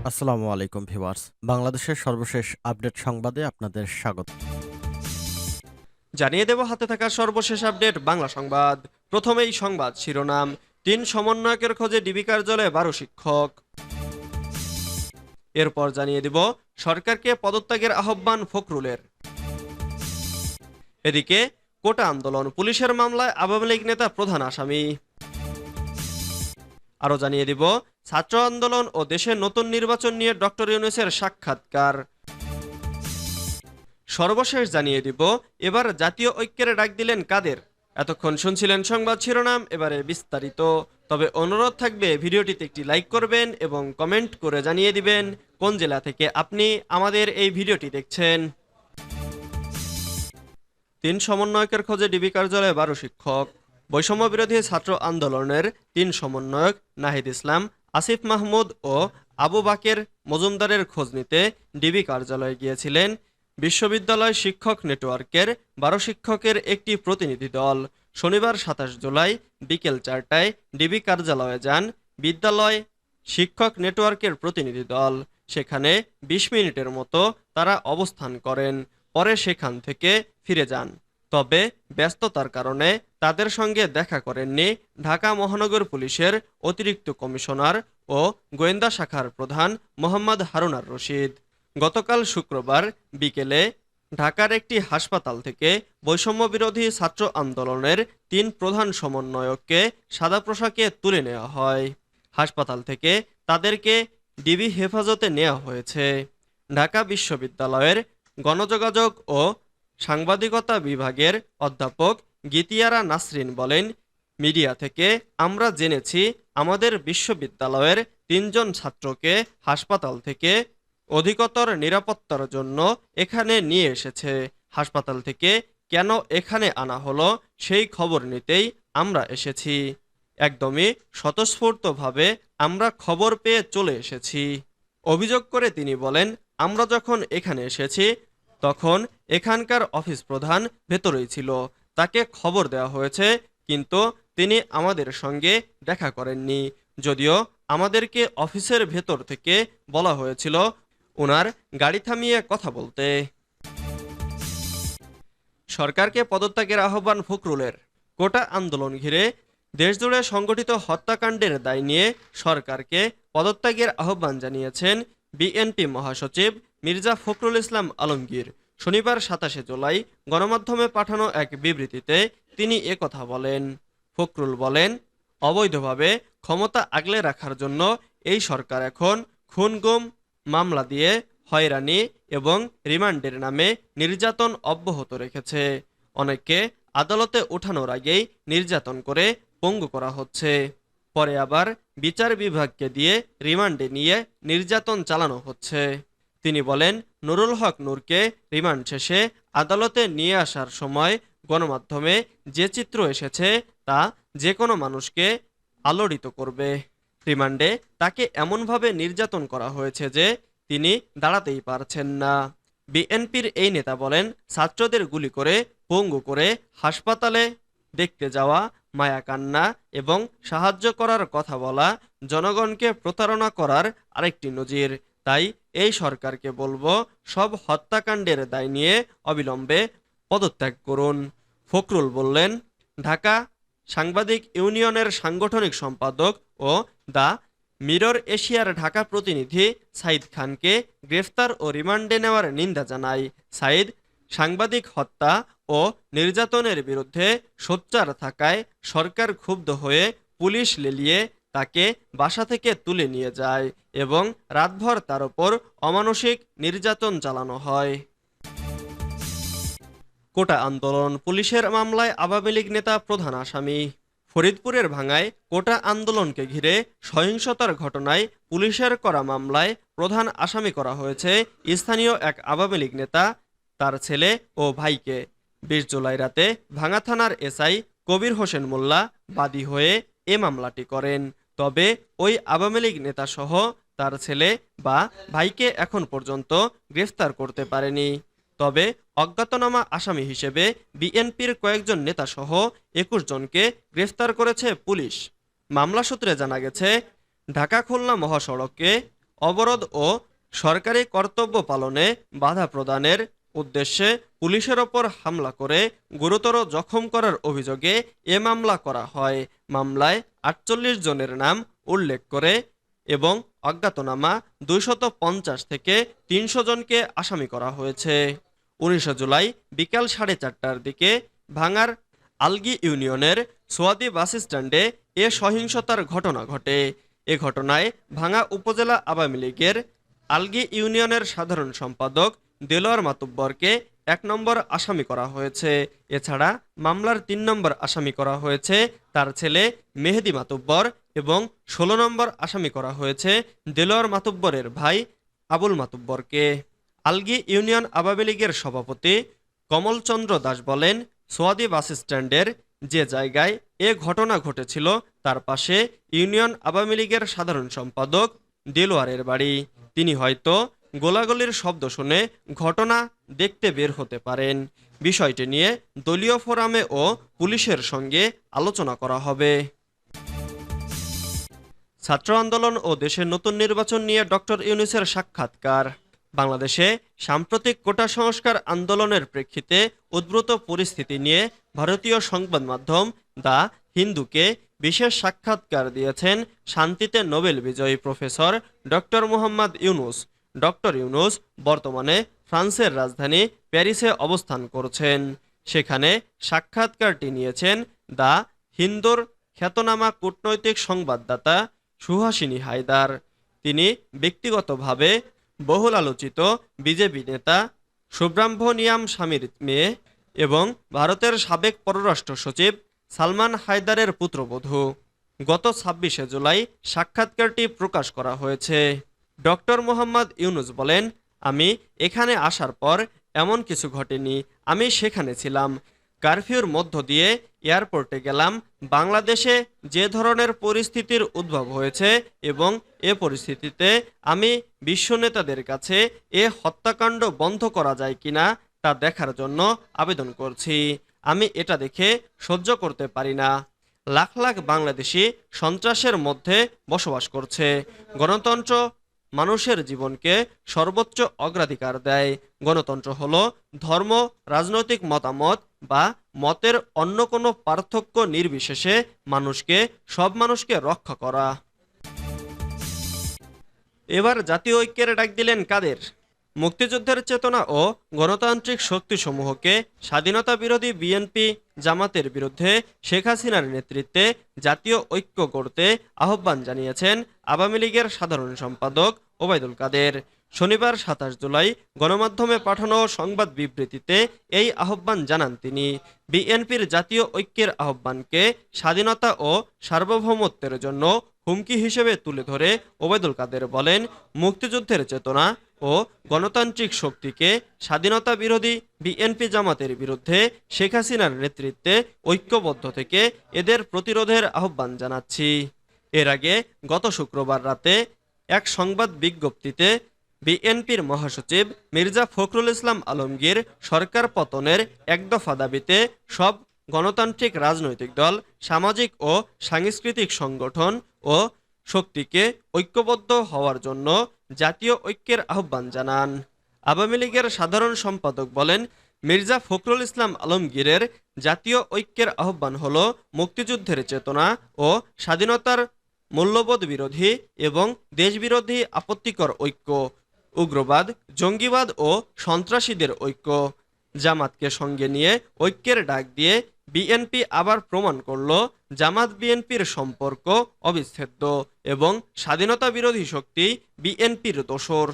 আসসালামু আলাইকুম ভিউয়ার্স। বাংলাদেশের সর্বশেষ আপডেট সংবাদে আপনাদের স্বাগত। জানিয়ে দেব হাতে থাকা সর্বশেষ আপডেট বাংলা সংবাদ। প্রথমেই সংবাদ শিরোনাম। ৩ সমন্বয়কের খোঁজে ডিবি কার্যালয়ে ১২ শিক্ষক। এরপর জানিয়ে দেব সরকারকে পদত্যাগের আহ্বান ফখরুলের। এদিকে কোটা আন্দোলন, পুলিশের মামলায় আওয়ামী লীগ নেতা প্রধান আসামি। আরও জানিয়ে দিব ছাত্র আন্দোলন ও দেশের নতুন নির্বাচন নিয়ে ডক্টর ইউনূসের সাক্ষাৎকার। সর্বশেষ জানিয়ে দিব এবার জাতীয় ঐক্যের ডাক দিলেন কাদের। এতক্ষণ শুনছিলেন সংবাদ শিরোনাম, এবারে বিস্তারিত। তবে অনুরোধ থাকবে ভিডিওটিতে একটি লাইক করবেন এবং কমেন্ট করে জানিয়ে দিবেন কোন জেলা থেকে আপনি আমাদের এই ভিডিওটি দেখছেন। ৩ সমন্বয়কের খোঁজে ডিবি কার্যালয়ে ১২ শিক্ষক। বৈষম্য বিরোধী ছাত্র আন্দোলনের ৩ সমন্বয়ক নাহিদ ইসলাম, আসিফ মাহমুদ ও আবু বাকের মজুমদারের খোঁজ নিতে ডিবি কার্যালয়ে গিয়েছিলেন বিশ্ববিদ্যালয় শিক্ষক নেটওয়ার্কের ১২ শিক্ষকের একটি প্রতিনিধি দল। শনিবার ২৭ জুলাই বিকেল ৪টায় ডিবি কার্যালয়ে যান বিদ্যালয় শিক্ষক নেটওয়ার্কের প্রতিনিধি দল। সেখানে ২০ মিনিটের মতো তারা অবস্থান করেন, পরে সেখান থেকে ফিরে যান। তবে ব্যস্ততার কারণে তাদের সঙ্গে দেখা করেননি ঢাকা মহানগর পুলিশের অতিরিক্ত কমিশনার ও গোয়েন্দা শাখার প্রধান মোহাম্মদ হারুনার রশিদ। গতকাল শুক্রবার বিকেলে ঢাকার একটি হাসপাতাল থেকে বৈষম্য বিরোধী ছাত্র আন্দোলনের ৩ প্রধান সমন্বয়ককে সাদা পোশাকে তুলে নেওয়া হয়। হাসপাতাল থেকে তাদেরকে ডিবি হেফাজতে নেওয়া হয়েছে। ঢাকা বিশ্ববিদ্যালয়ের গণযোগাযোগ ও সাংবাদিকতা বিভাগের অধ্যাপক গীতিয়ারা নাসরিন বলেন, মিডিয়া থেকে আমরা জেনেছি আমাদের বিশ্ববিদ্যালয়ের ৩ জন ছাত্রকে হাসপাতাল থেকে অধিকতর নিরাপত্তার জন্য এখানে নিয়ে এসেছে। হাসপাতাল থেকে কেন এখানে আনা হলো সেই খবর নিতেই আমরা এসেছি। একদমই স্বতঃস্ফূর্তভাবে আমরা খবর পেয়ে চলে এসেছি। অভিযোগ করে তিনি বলেন, আমরা যখন এখানে এসেছি তখন এখানকার অফিস প্রধান ভেতরেই ছিল। তাকে খবর দেওয়া হয়েছে, কিন্তু তিনি আমাদের সঙ্গে দেখা করেননি। যদিও আমাদেরকে অফিসের ভেতর থেকে বলা হয়েছিল ওনার গাড়ি থামিয়ে কথা বলতে। সরকারকে পদত্যাগের আহ্বান ফখরুলের। কোটা আন্দোলন ঘিরে দেশজুড়ে সংগঠিত হত্যাকাণ্ডের দায় নিয়ে সরকারকে পদত্যাগের আহ্বান জানিয়েছেন বিএনপি মহাসচিব মির্জা ফখরুল ইসলাম আলমগীর। শনিবার ২৭ জুলাই গণমাধ্যমে পাঠানো এক বিবৃতিতে তিনি একথা বলেন। ফখরুল বলেন, অবৈধভাবে ক্ষমতা আগলে রাখার জন্য এই সরকার এখন খুন-গুম মামলা দিয়ে হয়রানি এবং রিমান্ডের নামে নির্যাতন অব্যাহত রেখেছে। অনেককে আদালতে ওঠানোর আগেই নির্যাতন করে পঙ্গু করা হচ্ছে, পরে আবার বিচার বিভাগকে দিয়ে রিমান্ডে নিয়ে নির্যাতন চালানো হচ্ছে। তিনি বলেন, নুরুল হক নূরকে রিমান্ড শেষে আদালতে নিয়ে আসার সময় গণমাধ্যমে যে চিত্র এসেছে তা যে কোনো মানুষকে আলোড়িত করবে। রিমান্ডে তাকে এমনভাবে নির্যাতন করা হয়েছে যে তিনি দাঁড়াতেই পারছেন না। বিএনপির এই নেতা বলেন, ছাত্রদের গুলি করে পঙ্গু করে হাসপাতালে দেখতে যাওয়া, মায়া কান্না এবং সাহায্য করার কথা বলা জনগণকে প্রতারণা করার আরেকটি নজির। তাই এই সরকারকে বলবো, সব হত্যাকাণ্ডের দায় নিয়ে অবিলম্বে পদত্যাগ করুন। ফখরুল বললেন, ঢাকা সাংবাদিক ইউনিয়নের সাংগঠনিক সম্পাদক ও দ্য মিরর এশিয়ার ঢাকা প্রতিনিধি সাইদ খানকে গ্রেফতার ও রিমান্ডে নেওয়ার নিন্দা জানায়। সাইদ সাংবাদিক হত্যা ও নির্যাতনের বিরুদ্ধে সোচ্চার থাকায় সরকার ক্ষুব্ধ হয়ে পুলিশ লেলিয়ে তাকে বাসা থেকে তুলে নিয়ে যায় এবং রাতভর তার ওপর অমানসিক নির্যাতন চালানো হয়। কোটা আন্দোলন, পুলিশের মামলায় আওয়ামী লীগ নেতা প্রধান আসামি। ফরিদপুরের ভাঙ্গায় কোটা আন্দোলনকে ঘিরে সহিংসতার ঘটনায় পুলিশের করা মামলায় প্রধান আসামি করা হয়েছে স্থানীয় এক আওয়ামী লীগ নেতা, তার ছেলে ও ভাইকে। ২০ জুলাই রাতে ভাঙ্গা থানার এসআই কবির হোসেন মোল্লা বাদী হয়ে এ মামলাটি করেন। তবে ওই আওয়ামী লীগ নেতা সহ তার ছেলে বা ভাইকে এখন পর্যন্ত গ্রেফতার করতে পারেনি। তবে অজ্ঞাতনামা আসামি হিসেবে বিএনপির কয়েকজন নেতাসহ ২১ জনকে গ্রেফতার করেছে পুলিশ। মামলা সূত্রে জানা গেছে, ঢাকা খুলনা মহাসড়কে অবরোধ ও সরকারি কর্তব্য পালনে বাধা প্রদানের উদ্দেশ্যে পুলিশের ওপর হামলা করে গুরুতর জখম করার অভিযোগে এ মামলা করা হয়। মামলায় ৪৮ জনের নাম উল্লেখ করে এবং অজ্ঞাতনামা ২৫০ থেকে ৩০০ জনকে আসামি করা হয়েছে। ১৯ জুলাই বিকাল 4:30টার দিকে ভাঙার আলগী ইউনিয়নের সোয়াদি বাসস্ট্যান্ডে এ সহিংসতার ঘটনা ঘটে। এ ঘটনায় ভাঙা উপজেলা আওয়ামী লীগের আলগী ইউনিয়নের সাধারণ সম্পাদক দেলোয়ার মাতুব্বরকে ১ নম্বর আসামি করা হয়েছে। এছাড়া মামলার ৩ নম্বর আসামি করা হয়েছে তার ছেলে মেহেদি মাতুব্বর এবং ১৬ নম্বর আসামি করা হয়েছে দেলোয়ার মাতুব্বরের ভাই আবুল মাতুব্বরকে। আলগী ইউনিয়ন আওয়ামী লীগের সভাপতি কমলচন্দ্র দাস বলেন, সোয়াদি বাসস্ট্যান্ডের যে জায়গায় এ ঘটনা ঘটেছিল তার পাশে ইউনিয়ন আওয়ামী লীগের সাধারণ সম্পাদক দেলোয়ারের বাড়ি। তিনি হয়তো গোলাগুলির শব্দ শুনে ঘটনা দেখতে বের হতে পারেন। বিষয়টি নিয়ে দলীয় ফোরামে ও পুলিশের সঙ্গে আলোচনা করা হবে। ছাত্র আন্দোলন ও দেশের নতুন নির্বাচন নিয়ে ডক্টর ইউনূসের সাক্ষাৎকার। বাংলাদেশে সাম্প্রতিক কোটা সংস্কার আন্দোলনের প্রেক্ষিতে উদ্ভূত পরিস্থিতি নিয়ে ভারতীয় সংবাদ মাধ্যম দ্য হিন্দুকে বিশেষ সাক্ষাৎকার দিয়েছেন শান্তিতে নোবেল বিজয়ী professor doctor Mohammad Yunus. Doctor Yunus বর্তমানে ফ্রান্সের রাজধানী প্যারিসে অবস্থান করছেন। সেখানে সাক্ষাৎকারটি নিয়েছেন দ্য হিন্দুর খ্যাতনামা কূটনৈতিক সংবাদদাতা সুহাসিনী হায়দার। তিনি ব্যক্তিগতভাবে বহুল আলোচিত বিজেপি নেতা সুব্রাহ্মণিয়াম স্বামীর মেয়ে এবং ভারতের সাবেক পররাষ্ট্র সচিব সালমান হায়দারের পুত্রবধূ। গত ২৬শে জুলাই সাক্ষাৎকারটি প্রকাশ করা হয়েছে। ডক্টর মোহাম্মদ ইউনূস বলেন, আমি এখানে আসার পর এমন কিছু ঘটেনি। আমি সেখানে ছিলাম। কারফিউর মধ্য দিয়ে এয়ারপোর্টে গেলাম। বাংলাদেশে যে ধরনের পরিস্থিতির উদ্ভব হয়েছে এবং এ পরিস্থিতিতে আমি বিশ্ব নেতাদের কাছে এ হত্যাকাণ্ড বন্ধ করা যায় কিনা তা দেখার জন্য আবেদন করছি। আমি এটা দেখে সহ্য করতে পারি না। লাখ লাখ বাংলাদেশি সন্ত্রাসের মধ্যে বসবাস করছে। গণতন্ত্র মানুষের জীবনকে সর্বোচ্চ অগ্রাধিকার দেয়। গণতন্ত্র হলো ধর্ম, রাজনৈতিক মতামত বা মতের অন্য কোনো পার্থক্য নির্বিশেষে সব মানুষকে রক্ষা করা। এবার জাতীয় ঐক্যের ডাক দিলেন কাদের? মুক্তিযুদ্ধের চেতনা ও গণতান্ত্রিক শক্তিসমূহকে স্বাধীনতা বিরোধী বিএনপি জামাতের বিরুদ্ধে শেখ হাসিনার নেতৃত্বে জাতীয় ঐক্য করতে আহ্বান জানিয়েছেন আওয়ামী লীগের সাধারণ সম্পাদক ওবায়দুল কাদের। শনিবার ২৭ জুলাই গণমাধ্যমে পাঠানো সংবাদ বিবৃতিতে এই আহ্বান জানান তিনি। বিএনপির জাতীয় ঐক্যের আহ্বানকে স্বাধীনতা ও সার্বভৌমত্বের জন্য হুমকি হিসেবে তুলে ধরে ওবায়দুল কাদের বলেন, মুক্তিযুদ্ধের চেতনা ও গণতান্ত্রিক শক্তিকে স্বাধীনতা বিরোধী বিএনপি জামাতের বিরুদ্ধে শেখ হাসিনার নেতৃত্বে ঐক্যবদ্ধ থেকে এদের প্রতিরোধের আহ্বান জানাচ্ছি। এর আগে গত শুক্রবার রাতে এক সংবাদ বিজ্ঞপ্তিতে বিএনপির মহাসচিব মির্জা ফখরুল ইসলাম আলমগীর সরকার পতনের একদফা দাবিতে সব গণতান্ত্রিক রাজনৈতিক দল, সামাজিক ও সাংস্কৃতিক সংগঠন ও শক্তিকে ঐক্যবদ্ধ হওয়ার জন্য জাতীয় ঐক্যের আহ্বান জানান। আওয়ামী লীগের সাধারণ সম্পাদক বলেন, মির্জা ফখরুল ইসলাম আলমগীরের জাতীয় ঐক্যের আহ্বান হল মুক্তিযুদ্ধের চেতনা ও স্বাধীনতার মূল্যবোধ বিরোধী এবং দেশবিরোধী আপত্তিকর ঐক্য, উগ্রবাদ, জঙ্গিবাদ ও সন্ত্রাসীদের ঐক্য। জামাতকে সঙ্গে নিয়ে ঐক্যের ডাক দিয়ে বিএনপি আবার প্রমাণ করল জামাত বিএনপির সম্পর্ক অবিচ্ছেদ্য এবং স্বাধীনতা বিরোধী শক্তি বিএনপির দোসর।